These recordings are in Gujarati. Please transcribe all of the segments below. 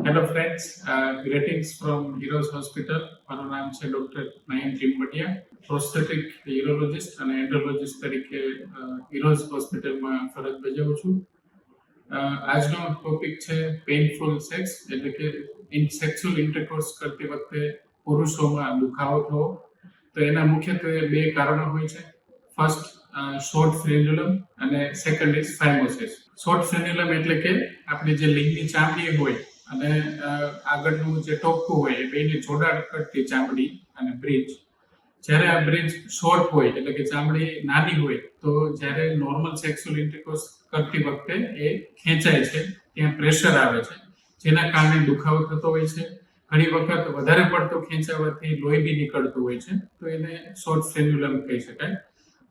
Hello friends, greetings from Heroes Hospital. મારું નામ છે ડોક્ટર નયન ટીમ્બડિયા, પ્રોસ્થેટિક યુરોલોજિસ્ટ અને એન્ડોલોજિસ્ટ તરીકે હીરોઝ હોસ્પિટલમાં ફરજ બજાવું છું. આજનો ટોપિક છે પેઇનફુલ સેક્સ, એટલે કે સેક્સ્યુઅલ ઇન્ટરકોર્સ કરતી વખતે પુરુષોમાં દુખાવો થવો. તો એના મુખ્યત્વે બે કારણો હોય છે. ફર્સ્ટ શોર્ટ ફ્રેન્યુલમ અને સેકન્ડ ઇઝ ફાઇમોસિસ. શોર્ટ ફ્રેન્યુલમ એટલે કે આપણી જે લિંગની ચામડી હોય અને આગળનું જે ટોપકું હોય એ બેને જોડાણ કરતી ચામડી અને બ્રિજ. જ્યારે આ બ્રિજ શોર્ટ હોય એટલે કે ચામડી નાની હોય તો જ્યારે નોર્મલ સેક્સ્યુઅલ ઇન્ટરકોર્સ કરતી વખતે એ ખેંચાય છે, ત્યાં પ્રેશર આવે છે, જેના કારણે દુખાવો થતો હોય છે. ઘણી વખત વધારે પડતો ખેંચાવાથી લોહી બી નીકળતું હોય છે, તો એને શોર્ટ ફ્રેન્યુલમ કહી શકાય.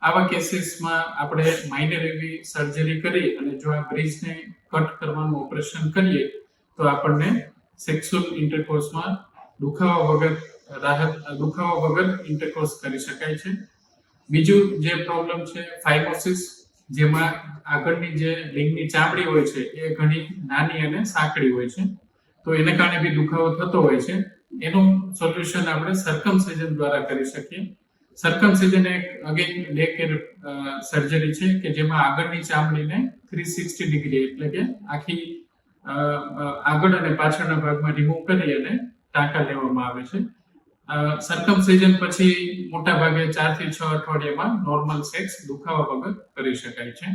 આવા કેસીસમાં આપણે માઇનર એવી સર્જરી કરી અને જો આ બ્રિજને કટ કરવાનું ઓપરેશન કરીએ તો આપણને સેક્સ્યુઅલ ઇન્ટરકોર્સમાં દુખાવા વગર ઇન્ટરકોર્સ કરી શકાય છે. બીજું જે પ્રોબ્લેમ છે ફાઇમોસિસ, જેમાં આગળની જે લિંગની ચામડી હોય છે એ ઘણી નાની અને સાંકડી હોય છે, તો એને કારણે બી દુખાવો થતો હોય છે. એનું સોલ્યુશન આપણે સર્કમસિઝન દ્વારા કરી શકીએ. સર્કમસિઝન એક અગેન ડે કેર સર્જરી છે કે જેમાં આગળની ચામડીને 360 ડિગ્રી એટલે કે આખી આગળ અને પાછળના ભાગમાં રિમૂવ કરી અને ટાંકા લેવામાં આવે છે. સર્કમસિઝન પછી મોટા ભાગે 4 થી 6 અઠવાડિયામાં નોર્મલ સેક્સ દુખાવા વગર કરી શકાય છે.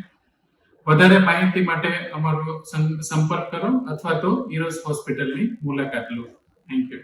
વધારે માહિતી માટે અમારો સંપર્ક કરો અથવા તો હીરોઝ હોસ્પિટલની મુલાકાત લો. Thank you.